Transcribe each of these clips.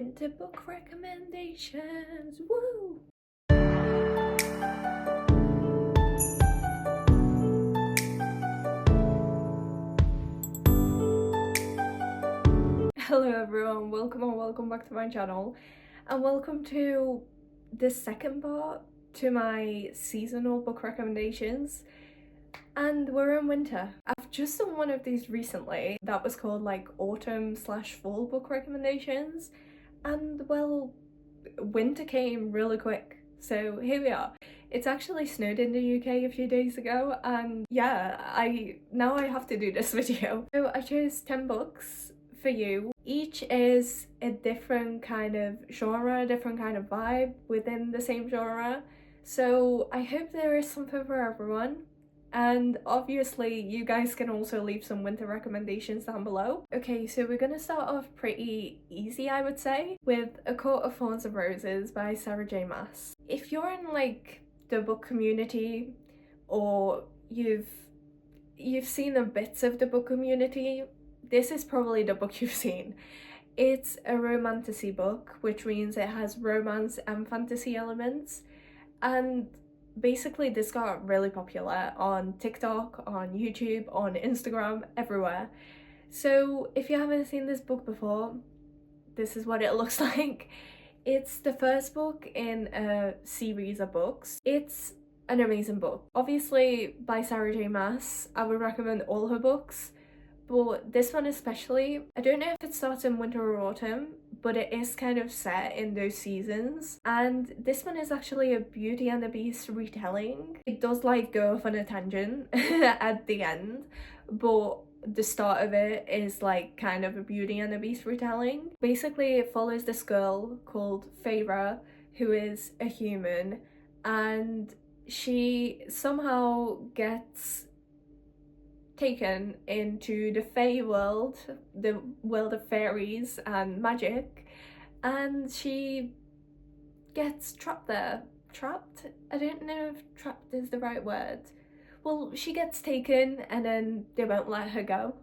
winter book recommendations. Woo! Hello everyone, welcome back to my channel, and welcome to the second part to my seasonal book recommendations. And we're in winter. I've just done one of these recently that was called like autumn/fall book recommendations, and well, winter came really quick, so here we are. It's actually snowed in the UK a few days ago, and yeah, now I have to do this video. So I chose 10 books for you. Each is a different kind of genre, a different kind of vibe within the same genre, so I hope there is something for everyone. And obviously you guys can also leave some winter recommendations down below. Okay, so we're gonna start off pretty easy, I would say, with A Court of Thorns and Roses by Sarah J Maas. If you're in like the book community, or you've seen the bits of the book community, this is probably the book you've seen. It's a romantasy book, which means it has romance and fantasy elements, and basically this got really popular on TikTok, on YouTube, on Instagram, everywhere. So if you haven't seen this book before, this is what it looks like. It's the first book in a series of books. It's an amazing book. Obviously by Sarah J Maas, I would recommend all her books, but this one especially, I don't know if it starts in winter or autumn, but it is kind of set in those seasons. And this one is actually a Beauty and the Beast retelling. It does like go off on a tangent at the end, but the start of it is like kind of a Beauty and the Beast retelling. Basically it follows this girl called Feyre, who is a human, and she somehow gets taken into the Fey world, the world of fairies and magic, and she gets trapped there. Trapped? I don't know if trapped is the right word. Well, she gets taken and then they won't let her go.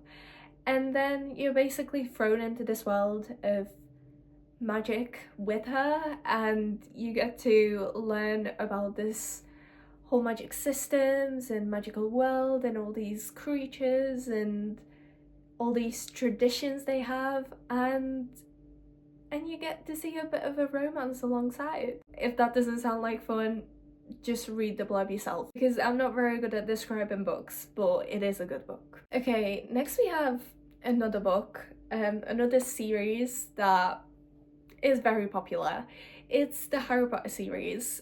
And then you're basically thrown into this world of magic with her, and you get to learn about this whole magic systems and magical world and all these creatures and all these traditions they have, and you get to see a bit of a romance alongside. If that doesn't sound like fun, just read the blurb yourself, because I'm not very good at describing books, but it is a good book. Okay, next we have another book, another series that is very popular. It's the Harry Potter series.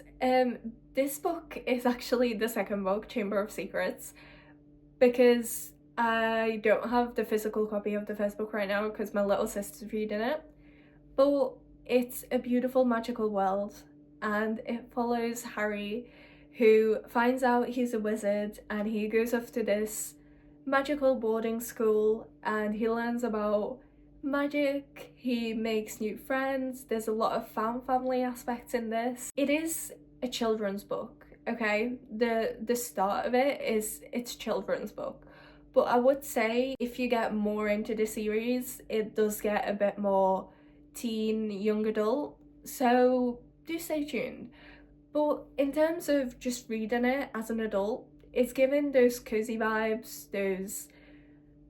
This book is actually the second book, Chamber of Secrets, because I don't have the physical copy of the first book right now because my little sister's reading it. But it's a beautiful magical world, and it follows Harry, who finds out he's a wizard, and he goes off to this magical boarding school and he learns about magic, he makes new friends. There's a lot of family aspects in this. It is a children's book, okay? The start of it is it's children's book, but I would say if you get more into the series, it does get a bit more teen, young adult, so do stay tuned. But in terms of just reading it as an adult, it's given those cozy vibes, those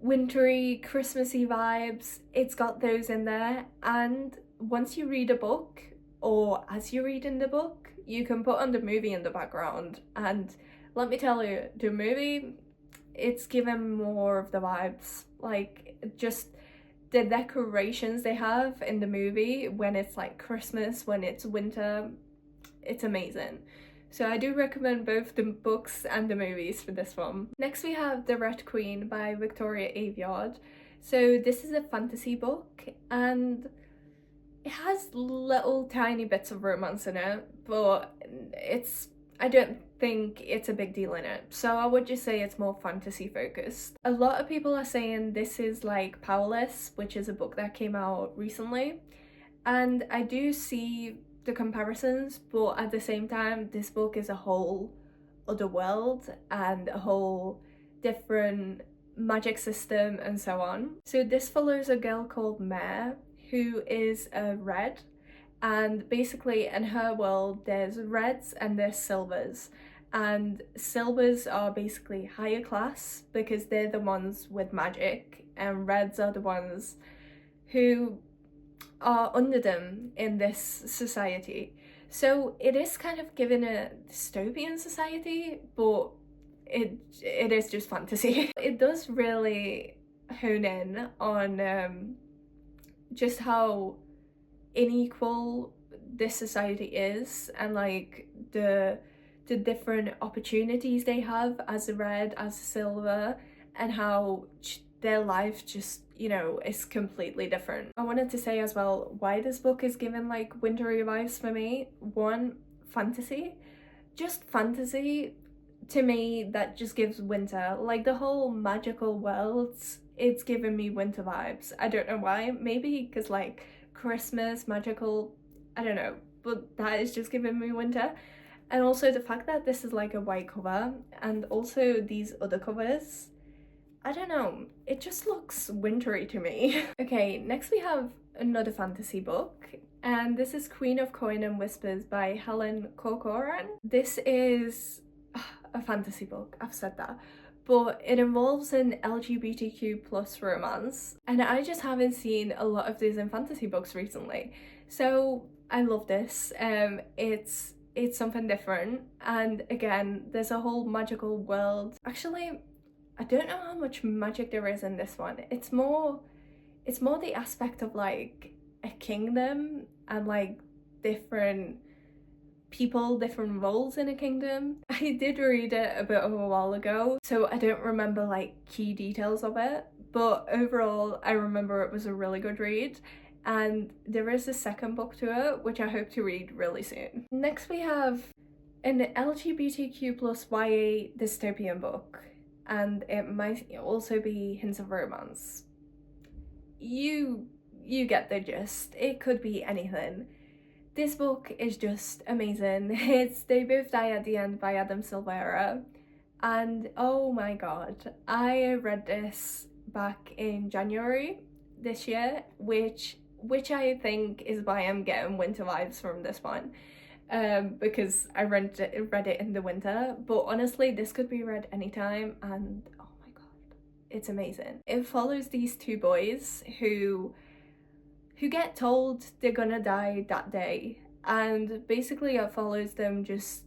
wintry, Christmassy vibes. It's got those in there, and once you read a book, or as you're reading the book, you can put on the movie in the background, and let me tell you, the movie, it's given more of the vibes. Like, just the decorations they have in the movie when it's like Christmas, when it's winter, it's amazing. So I do recommend both the books and the movies for this one. Next we have The Red Queen by Victoria Aveyard. So this is a fantasy book, and it has little tiny bits of romance in it, but I don't think it's a big deal in it. So I would just say it's more fantasy focused. A lot of people are saying this is like Powerless, which is a book that came out recently, and I do see the comparisons, but at the same time this book is a whole other world and a whole different magic system and so on. So this follows a girl called Mare, who is a red, and basically in her world there's reds and there's silvers, and silvers are basically higher class because they're the ones with magic, and reds are the ones who are under them in this society. So it is kind of given a dystopian society, but it is just fantasy. It does really hone in on just how unequal this society is, and like the different opportunities they have as a red, as a silver, and how their life just, you know, is completely different. I wanted to say as well why this book is given like wintry vibes for me. One, fantasy. Just fantasy to me that just gives winter. Like the whole magical worlds, it's given me winter vibes. I don't know why. Maybe because like Christmas, magical, I don't know, but that is just giving me winter. And also the fact that this is like a white cover, and also these other covers, I don't know, it just looks wintry to me. Okay, next we have another fantasy book, and this is Queen of Coin and Whispers by Helen Corcoran. This is a fantasy book, I've said that, but it involves an LGBTQ plus romance, and I just haven't seen a lot of these in fantasy books recently, so I love this. It's something different, and again, there's a whole magical world. Actually, I don't know how much magic there is in this one. It's more the aspect of like a kingdom and like different people, different roles in a kingdom. I did read it a bit of a while ago, so I don't remember like key details of it, but overall I remember it was a really good read, and there is a second book to it which I hope to read really soon. Next we have an LGBTQ plus YA dystopian book, and it might also be hints of romance. You get the gist. It could be anything. This book is just amazing. It's They Both Die at the End by Adam Silvera, and oh my god, I read this back in January this year, which I think is why I'm getting winter vibes from this one, because I read it in the winter, but honestly this could be read anytime, and oh my god, it's amazing. It follows these two boys who get told they're gonna die that day, and basically it follows them just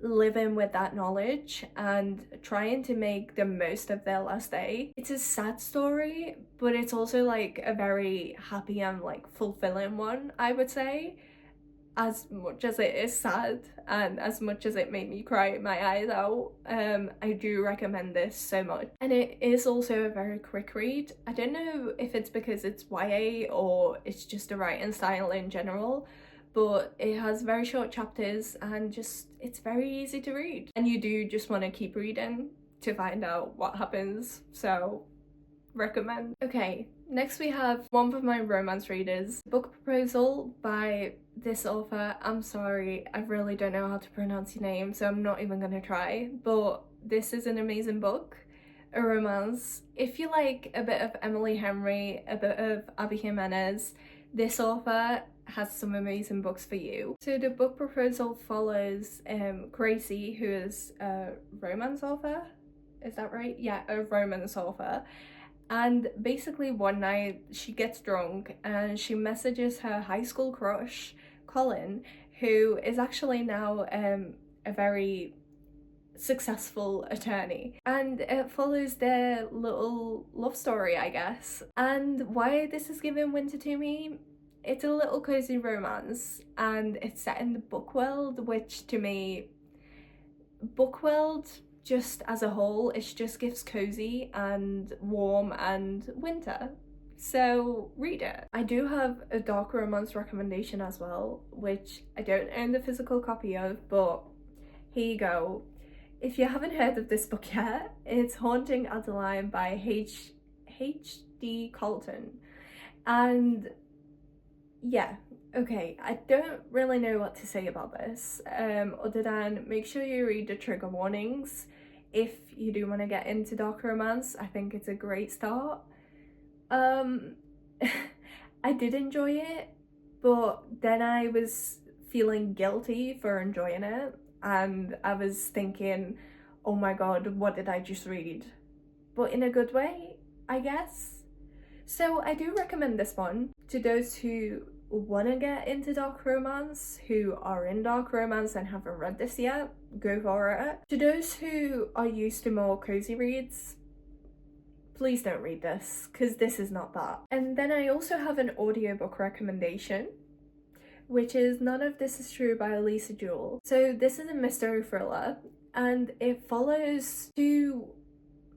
living with that knowledge and trying to make the most of their last day. It's a sad story, but it's also like a very happy and like fulfilling one, I would say. As much as it is sad and as much as it made me cry my eyes out, I do recommend this so much. And it is also a very quick read. I don't know if it's because it's YA or it's just the writing style in general, but it has very short chapters and just it's very easy to read, and you do just want to keep reading to find out what happens, so recommend. Okay, next we have one of my romance readers, Book Proposal by this author. I'm sorry, I really don't know how to pronounce your name, so I'm not even gonna try, but this is an amazing book, a romance. If you like a bit of Emily Henry, a bit of Abby Jimenez, this author has some amazing books for you. So the Book Proposal follows Gracie, who is a romance author, is that right? Yeah, a romance author. And basically one night she gets drunk and she messages her high school crush, Colin, who is actually now a very successful attorney, and it follows their little love story, I guess. And why this is giving winter to me, it's a little cozy romance and it's set in the book world, which to me, book world just as a whole, it just gives cozy and warm and winter, so read it. I do have a dark romance recommendation as well, which I don't own the physical copy of, but here you go. If you haven't heard of this book yet, it's Haunting Adeline by H.D. Colton, and yeah, okay, I don't really know what to say about this, other than make sure you read the trigger warnings if you do want to get into dark romance. I think it's a great start. I did enjoy it, but then I was feeling guilty for enjoying it, and I was thinking, oh my god, what did I just read? But in a good way, I guess. So I do recommend this one to those who want to get into dark romance, who are in dark romance and haven't read this yet, go for it. To those who are used to more cozy reads, please don't read this, because this is not that. And then I also have an audiobook recommendation, which is None of This Is True by Lisa Jewell. So this is a mystery thriller, and it follows two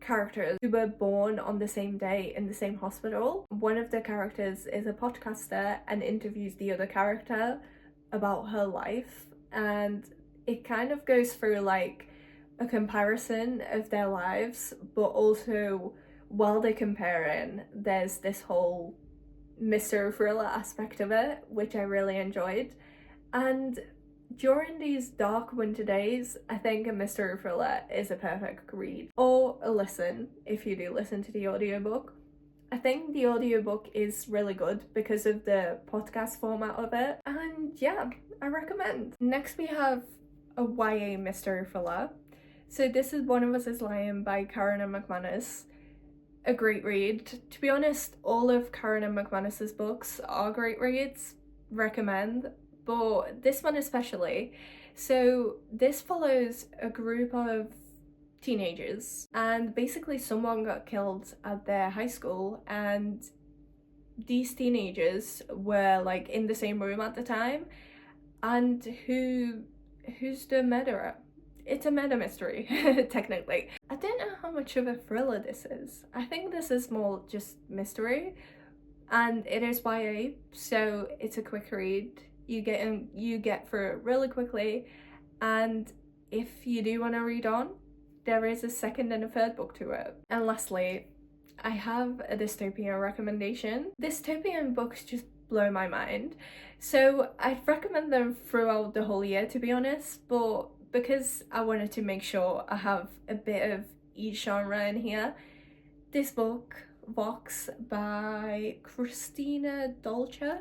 characters who were born on the same day in the same hospital. One of the characters is a podcaster and interviews the other character about her life, and it kind of goes through like a comparison of their lives, but also while they're comparing, there's this whole mystery thriller aspect of it, which I really enjoyed. And during these dark winter days, I think a mystery thriller is a perfect read, or a listen if you do listen to the audiobook. I think the audiobook is really good because of the podcast format of it, and yeah, I recommend. Next we have a YA mystery thriller. So this is One of Us Is Lying by Karen and McManus. A great read. To be honest, all of Karen and McManus's books are great reads, recommend, but this one especially. So this follows a group of teenagers, and basically someone got killed at their high school, and these teenagers were like in the same room at the time, and who's the murderer? It's a murder mystery, technically. I don't know how much of a thriller this is. I think this is more just mystery, and it is YA, so it's a quick read. You get through it really quickly, and if you do want to read on, there is a second and a third book to it. And lastly, I have a dystopian recommendation. Dystopian books just blow my mind, so I'd recommend them throughout the whole year, to be honest, but because I wanted to make sure I have a bit of each genre in here, this book, Vox by Christina Dolce,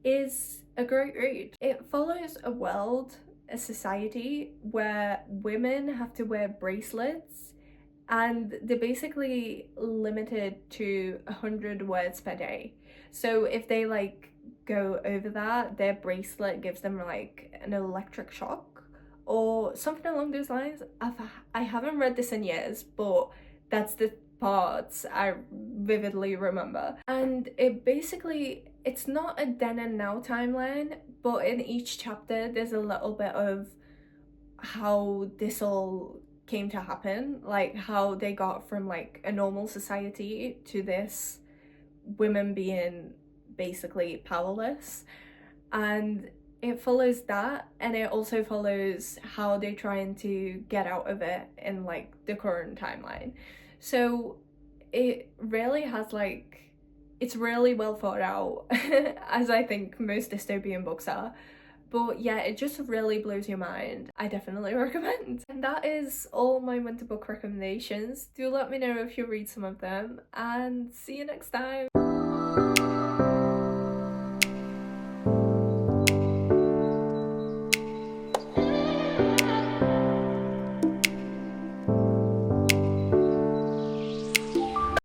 is a great read. It follows a world, a society where women have to wear bracelets, and they're basically limited to 100 words per day. So if they like go over that, their bracelet gives them like an electric shock or something along those lines. I haven't read this in years, but that's the parts I vividly remember. And it basically, it's not a then and now timeline, but in each chapter there's a little bit of how this all came to happen, like how they got from like a normal society to this women being basically powerless. And it follows that, and it also follows how they're trying to get out of it in like the current timeline. So it really has like, it's really well thought out, as I think most dystopian books are. But yeah, it just really blows your mind. I definitely recommend. And that is all my winter book recommendations. Do let me know if you read some of them, and see you next time.